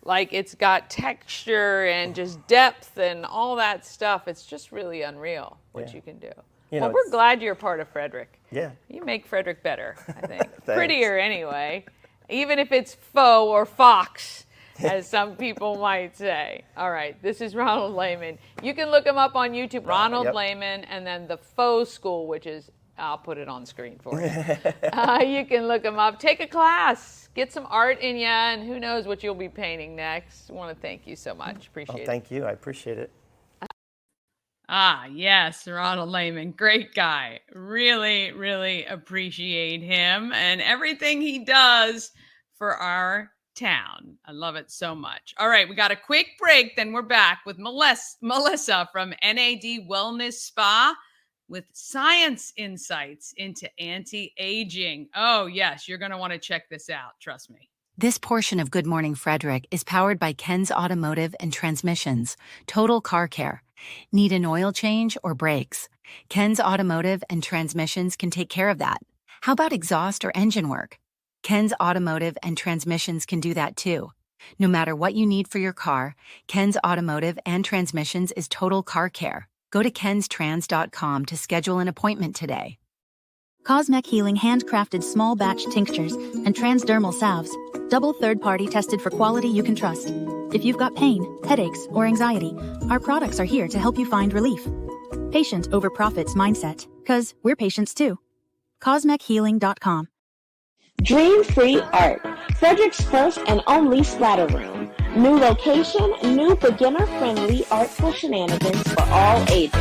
like it's got texture and just depth and all that stuff. It's just really unreal what you can do. Well, we're glad you're part of Frederick. Yeah. You make Frederick better, I think. Prettier anyway, even if it's faux or fox, as some people might say. All right, this is Ronald Lehman. You can look him up on YouTube, Ronald Lehman, and then the Faux School, which is, I'll put it on screen for you. You can look him up. Take a class. Get some art in you, and who knows what you'll be painting next. I want to thank you so much. Appreciate it. Thank you. I appreciate it. Yes, Ronald Lehman, great guy. Really, really appreciate him and everything he does for our town. I love it so much. All right, we got a quick break, then we're back with Melissa from NAD Wellness Spa with science insights into anti-aging. Oh, yes, you're going to want to check this out. Trust me. This portion of Good Morning Frederick is powered by Ken's Automotive and Transmissions, Total Car Care. Need an oil change or brakes? Ken's Automotive and Transmissions can take care of that. How about exhaust or engine work? Ken's Automotive and Transmissions can do that too. No matter what you need for your car, Ken's Automotive and Transmissions is Total Car Care. Go to kenstrans.com to schedule an appointment today. Cosmic Healing handcrafted small batch tinctures and transdermal salves, double third-party tested for quality you can trust. If you've got pain, headaches, or anxiety, our products are here to help you find relief. Patient over profits mindset, 'cause we're patients too. CosmicHealing.com. Dream Free Art, Frederick's first and only splatter room. New location, new beginner-friendly artful shenanigans for all ages.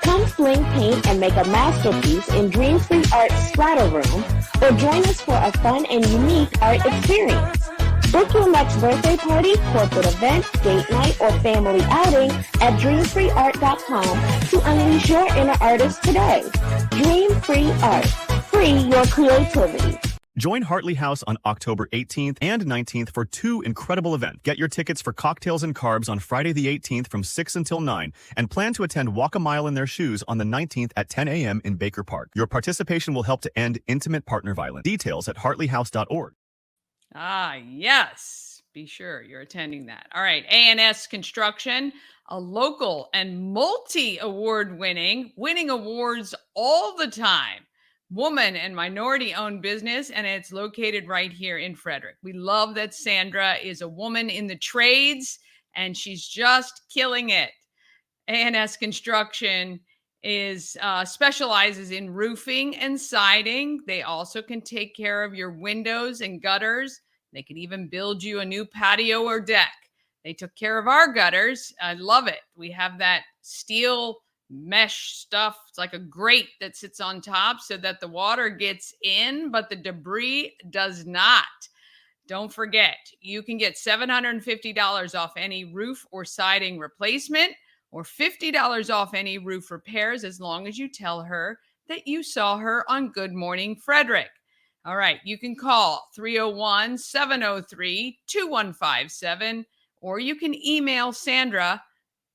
Come sling paint and make a masterpiece in Dream Free Art's splatter room, or join us for a fun and unique art experience. Book your next birthday party, corporate event, date night, or family outing at dreamfreeart.com to unleash your inner artist today. Dream Free Art. Free your creativity. Join Hartley House on October 18th and 19th for two incredible events. Get your tickets for Cocktails and Carbs on Friday the 18th from 6 until 9 and plan to attend Walk a Mile in Their Shoes on the 19th at 10 a.m. in Baker Park. Your participation will help to end intimate partner violence. Details at hartleyhouse.org. Yes. Be sure you're attending that. All right. A&S Construction, a local and multi-award winning awards all the time. Woman and minority-owned business, and it's located right here in Frederick. We love that Sandra is a woman in the trades, and she's just killing it. A&S Construction specializes in roofing and siding. They also can take care of your windows and gutters. They can even build you a new patio or deck. They took care of our gutters. I love it. We have that steel mesh stuff. It's like a grate that sits on top so that the water gets in, but the debris does not. Don't forget, you can get $750 off any roof or siding replacement or $50 off any roof repairs as long as you tell her that you saw her on Good Morning Frederick. All right, you can call 301-703-2157, or you can email Sandra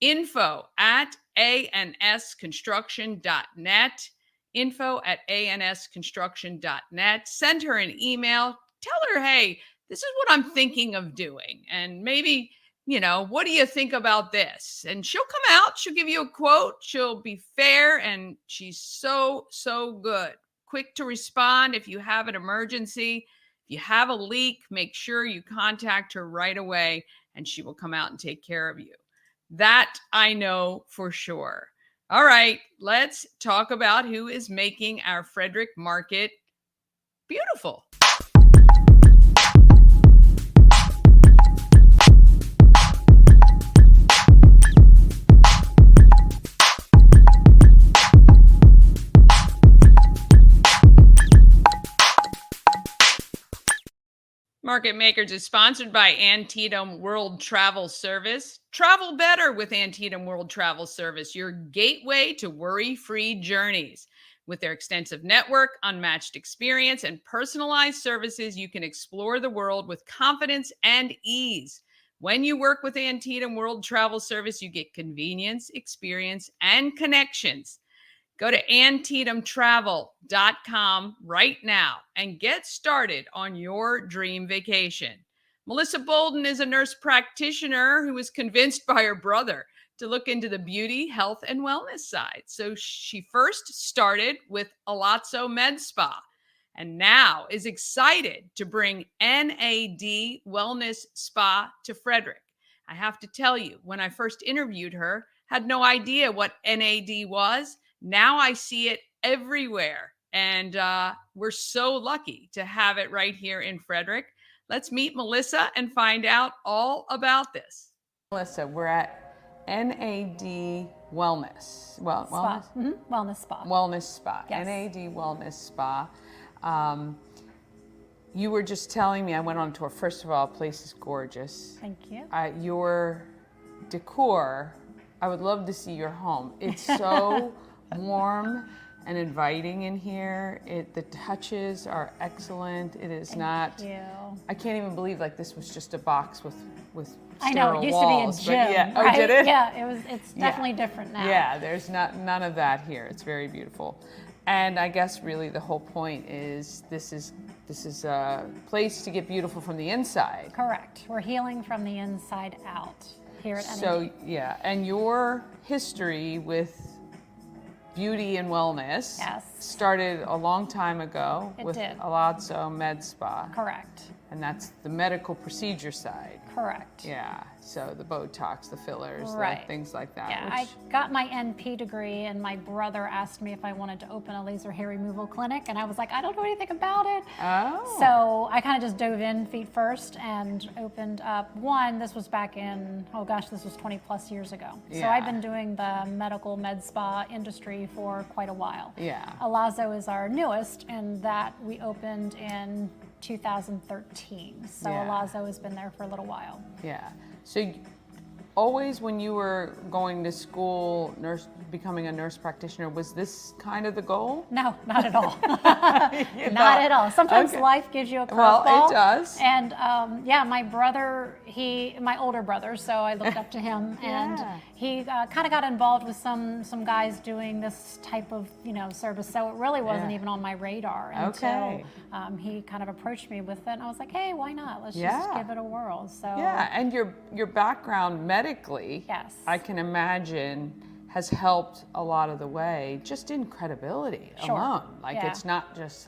info@ansconstruction.net, info@ansconstruction.net. Send her an email. Tell her, hey, this is what I'm thinking of doing. And maybe, what do you think about this? And she'll come out. She'll give you a quote. She'll be fair. And she's so, so good. Quick to respond if you have an emergency. If you have a leak, make sure you contact her right away and she will come out and take care of you. That I know for sure. All right, let's talk about who is making our Frederick market beautiful. Market Makers is sponsored by Antietam World Travel Service. Travel better with Antietam World Travel Service, your gateway to worry-free journeys. With their extensive network, unmatched experience, and personalized services, you can explore the world with confidence and ease. When you work with Antietam World Travel Service, you get convenience, experience, and connections. Go to AntietamTravel.com right now and get started on your dream vacation. Melissa Bolden is a nurse practitioner who was convinced by her brother to look into the beauty, health, and wellness side. So she first started with Alazzo Med Spa and now is excited to bring NAD Wellness Spa to Frederick. I have to tell you, when I first interviewed her, had no idea what NAD was. Now I see it everywhere, and we're so lucky to have it right here in Frederick. Let's meet Melissa and find out all about this. Melissa, we're at NAD Wellness. Wellness? Mm-hmm. Wellness Spa. Wellness Spa. Yes. NAD Wellness Spa. You were just telling me, I went on tour. First of all, the place is gorgeous. Thank you. Your decor, I would love to see your home. It's so warm and inviting in here. The touches are excellent. It is Thank you. I can't even believe this was just a box with I know, it used walls, to be a gym. Yeah. Right? Oh, did it? Yeah, it's definitely different now. Yeah, there's none of that here. It's very beautiful. And I guess really the whole point is this is a place to get beautiful from the inside. Correct. We're healing from the inside out here at NAD. So, yeah, and your history with beauty and wellness started a long time ago with Alazzo Med Spa. Correct. And that's the medical procedure side. Correct. Yeah, so the Botox, the fillers, right. the things like that. Yeah, I got my NP degree and my brother asked me if I wanted to open a laser hair removal clinic and I was like, I don't know anything about it. Oh. So I kind of just dove in feet first and opened up one. This was back in, this was 20 plus years ago. Yeah. So I've been doing the medical med spa industry for quite a while. Yeah. Alazzo is our newest and that we opened in 2013. So Alazzo has been there for a little while. Yeah. So always when you were going to school, becoming a nurse practitioner, was this kind of the goal? No, not at all. Not at all. Sometimes life gives you a curveball. Well, it does. And my brother, my older brother, so I looked up to him, and he kind of got involved with some guys doing this type of service. So it really wasn't even on my radar until he kind of approached me with it, and I was like, hey, why not? Let's just give it a whirl. So and your background medically, I can imagine, has helped a lot of the way, just in credibility alone. It's not just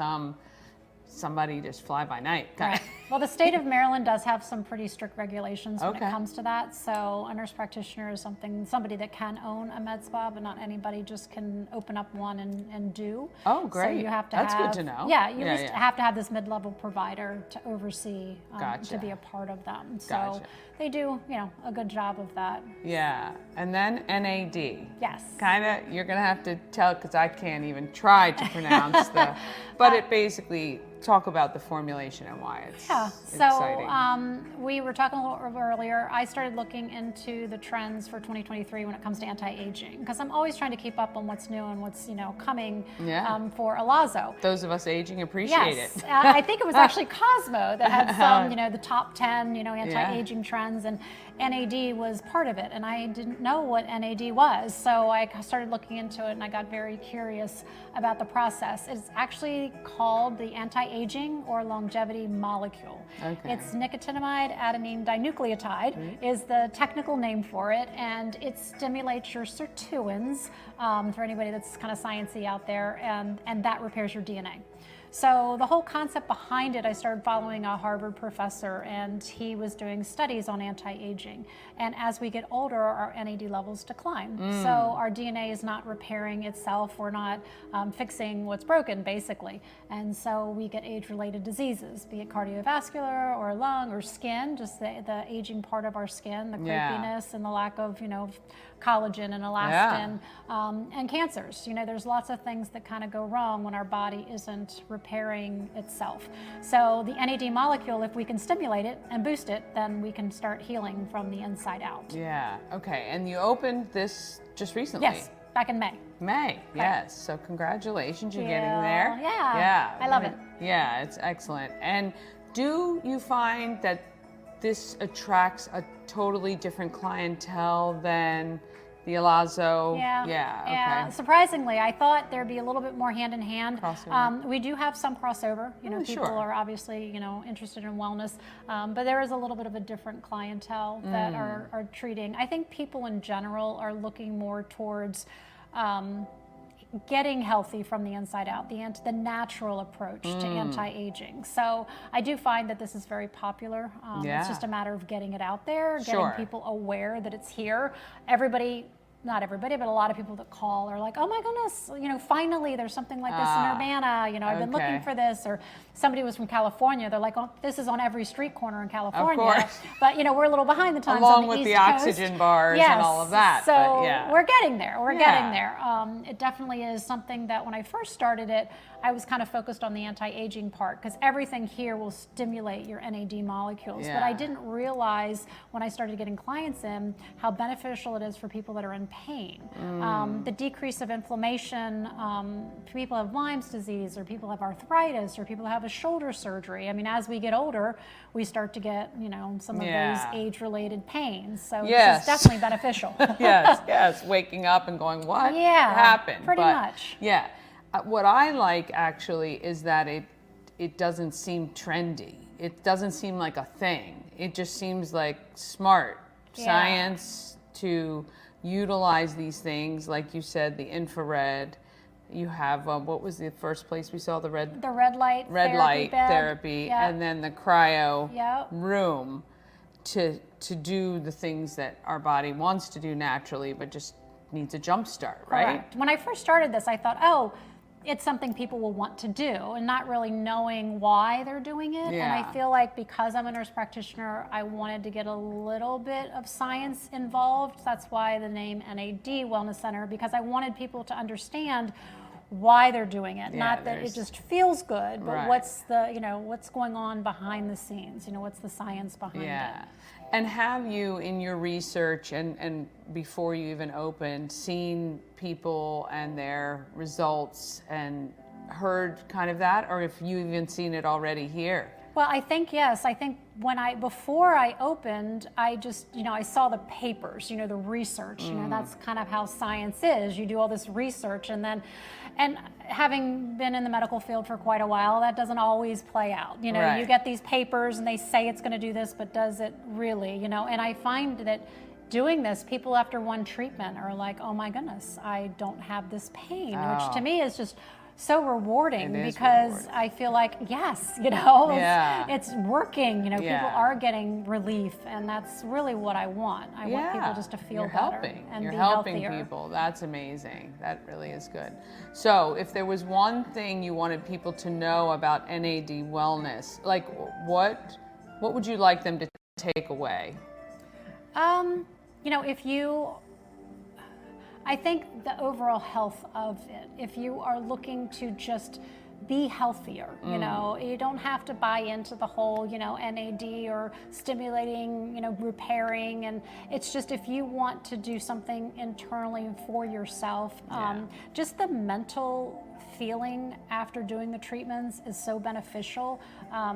somebody just fly by night. Right. Well, the state of Maryland does have some pretty strict regulations when it comes to that. So a nurse practitioner is somebody that can own a med spa, but not anybody just can open up one and do. Oh, great. So you have to That's good to know. Yeah, you have to have this mid-level provider to oversee, Gotcha. to be a part of them. So they do, a good job of that. Yeah, and then NAD. Yes. You're gonna have to tell, because I can't even try to pronounce but it basically talk about the formulation and why it's so exciting. we were talking a little earlier. I started looking into the trends for 2023 when it comes to anti-aging, because I'm always trying to keep up on what's new and what's coming for Elazo. Those of us aging appreciate it. I think it was actually Cosmo that had some, the top 10, anti-aging trends, and NAD was part of it, and I didn't know what NAD was, so I started looking into it, and I got very curious about the process. It's actually called the anti-aging or longevity molecule. Okay. It's nicotinamide adenine dinucleotide is the technical name for it, and it stimulates your sirtuins, for anybody that's kind of sciencey out there, and that repairs your DNA. So the whole concept behind it, I started following a Harvard professor, and he was doing studies on anti-aging. And as we get older, our NAD levels decline. So our DNA is not repairing itself. We're not fixing what's broken, basically. And so we get age-related diseases, be it cardiovascular or lung or skin, just the aging part of our skin, the crepiness and the lack of, collagen and elastin, and cancers. There's lots of things that kind of go wrong when our body isn't repairing itself. So the NAD molecule, if we can stimulate it and boost it, then we can start healing from the inside out. Yeah, okay. And you opened this just recently? Yes, back in May. Yes. So congratulations, you're getting there. Yeah, I love it. Yeah, it's excellent. And do you find that this attracts a totally different clientele than the Elazo? Yeah. Surprisingly, I thought there'd be a little bit more hand in hand. We do have some crossover. People are obviously, interested in wellness, but there is a little bit of a different clientele that are treating. I think people in general are looking more towards getting healthy from the inside out, the natural approach to anti-aging. So I do find that this is very popular. It's just a matter of getting it out there, getting people aware that it's here. Not everybody, but a lot of people that call are like, oh my goodness, finally there's something like this in Urbana, I've been looking for this. Or somebody was from California, they're like, oh, this is on every street corner in California. Of course. But we're a little behind the times Along on the with East the Coast. oxygen bars and all of that. So we're getting there, getting there. It definitely is something that when I first started it, I was kind of focused on the anti-aging part, because everything here will stimulate your NAD molecules. But I didn't realize when I started getting clients in how beneficial it is for people that are in pain. The decrease of inflammation, people have Lyme's disease, or people have arthritis, or people have a shoulder surgery. As we get older, we start to get, some of those age-related pains. So this is definitely beneficial. yes. Waking up and going, what happened? Pretty much. Yeah. What I like actually is that it doesn't seem trendy. It doesn't seem like a thing. It just seems like smart science to utilize these things. Like you said, the infrared. You have, what was the first place we saw the red light therapy, and then the cryo room to do the things that our body wants to do naturally, but just needs a jump start, right? Correct. When I first started this, I thought, oh, it's something people will want to do, and not really knowing why they're doing it. And I feel like because I'm a nurse practitioner, I wanted to get a little bit of science involved. That's why the name NAD Wellness Center, because I wanted people to understand why they're doing it, not that it just feels good, but what's the, what's going on behind the scenes, what's the science behind it. And have you, in your research and before you even opened, seen people and their results and heard kind of that, or if you even seen it already here? Well, I think yes. I think before I opened, I just, I saw the papers, the research, that's kind of how science is. You do all this research, and having been in the medical field for quite a while, that doesn't always play out. You get these papers and they say it's going to do this, but does it really, and I find that doing this, people after one treatment are like, oh my goodness, I don't have this pain, which to me is just so rewarding, because I feel like, yes, it's working, people are getting relief, and that's really what I want. I want people just to feel better and You're be helping healthier. people. That's amazing. That really is good. So if there was one thing you wanted people to know about NAD wellness, like what would you like them to take away? I think the overall health of it, if you are looking to just be healthier. You know, you don't have to buy into the whole, you know, NAD or stimulating, you know, repairing. And it's just, if you want to do something internally for yourself, just the mental feeling after doing the treatments is so beneficial.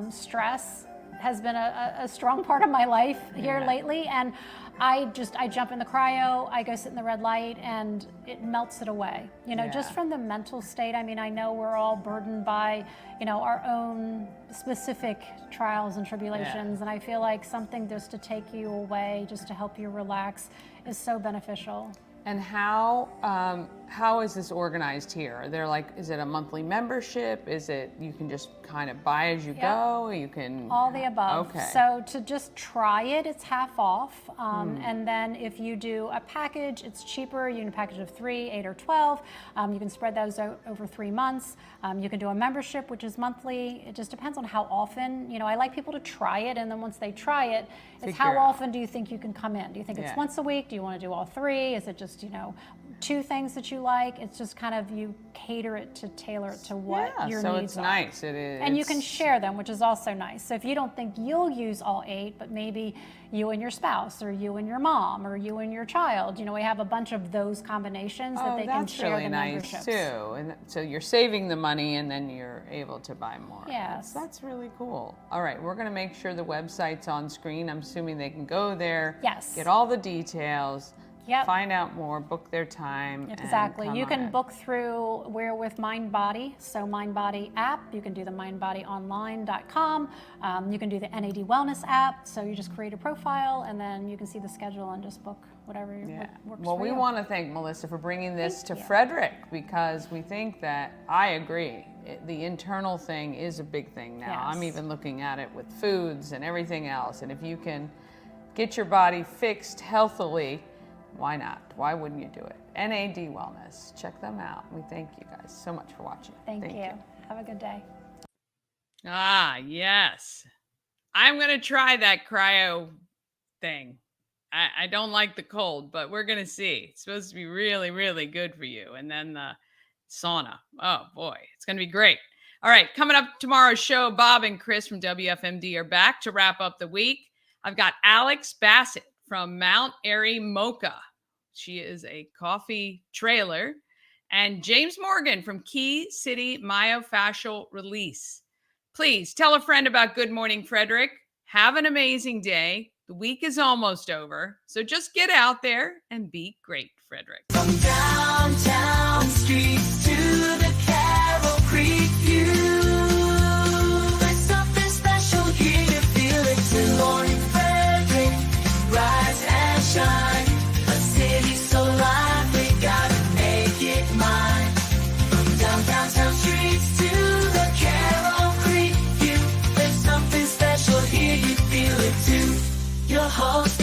Stress has been a strong part of my life here lately, and I jump in the cryo, I go sit in the red light, and it melts it away. You know, just from the mental state. I mean, I know we're all burdened by, you know, our own specific trials and tribulations, and I feel like something just to take you away, just to help you relax, is so beneficial. And how is this organized here? They're like, is it a monthly membership? Is it you can just kind of buy as you go? You can all the above. Okay. So to just try it, it's half off. And then if you do a package, it's cheaper. You can do a package of 3, 8, or 12. You can spread those over 3 months. You can do a membership, which is monthly. It just depends on how often. You know, I like people to try it, and then once they try it, it's how often do you think you can come in? Do you think it's once a week? Do you want to do all 3? Is it just, you know, 2 things that you like? It's just kind of, you cater it to tailor it to what your so needs it's are. nice. It is. And you can share them, which is also nice. So if you don't think you'll use all 8, but maybe you and your spouse, or you and your mom, or you and your child, you know, we have a bunch of those combinations that they can share the memberships. That's really nice too. And so you're saving the money, and then you're able to buy more. Yes. That's really cool. All right, we're going to make sure the website's on screen. I'm assuming they can go there. Yes. Get all the details. Yep. Find out more, book their time. Exactly. And You come can on in. book through, we're with MindBody, so MindBody app. You can do the mindbodyonline.com. You can do the NAD Wellness app. So you just create a profile, and then you can see the schedule and just book whatever works for you. Well, we want to thank Melissa for bringing this to Frederick, because we think that, I agree, the internal thing is a big thing now. I'm even looking at it with foods and everything else. And if you can get your body fixed healthily, why not? Why wouldn't you do it? NAD Wellness. Check them out. We thank you guys so much for watching. Thank you. Have a good day. Ah, yes. I'm going to try that cryo thing. I don't like the cold, but we're going to see. It's supposed to be really, really good for you. And then the sauna. Oh, boy. It's going to be great. All right. Coming up tomorrow's show, Bob and Chris from WFMD are back to wrap up the week. I've got Alex Bassett from Mount Airy Mocha. She is a coffee trailer. And James Morgan from Key City Myofascial Release. Please tell a friend about Good Morning Frederick. Have an amazing day. The week is almost over. So just get out there and be great, Frederick. From downtown streets to the Carroll Creek view. There's something special here, you feel it. Good morning, Frederick. Rise and shine. A city so lively, gotta make it mine. From downtown streets to the Carroll Creek view. There's something special here, you feel it too. Your host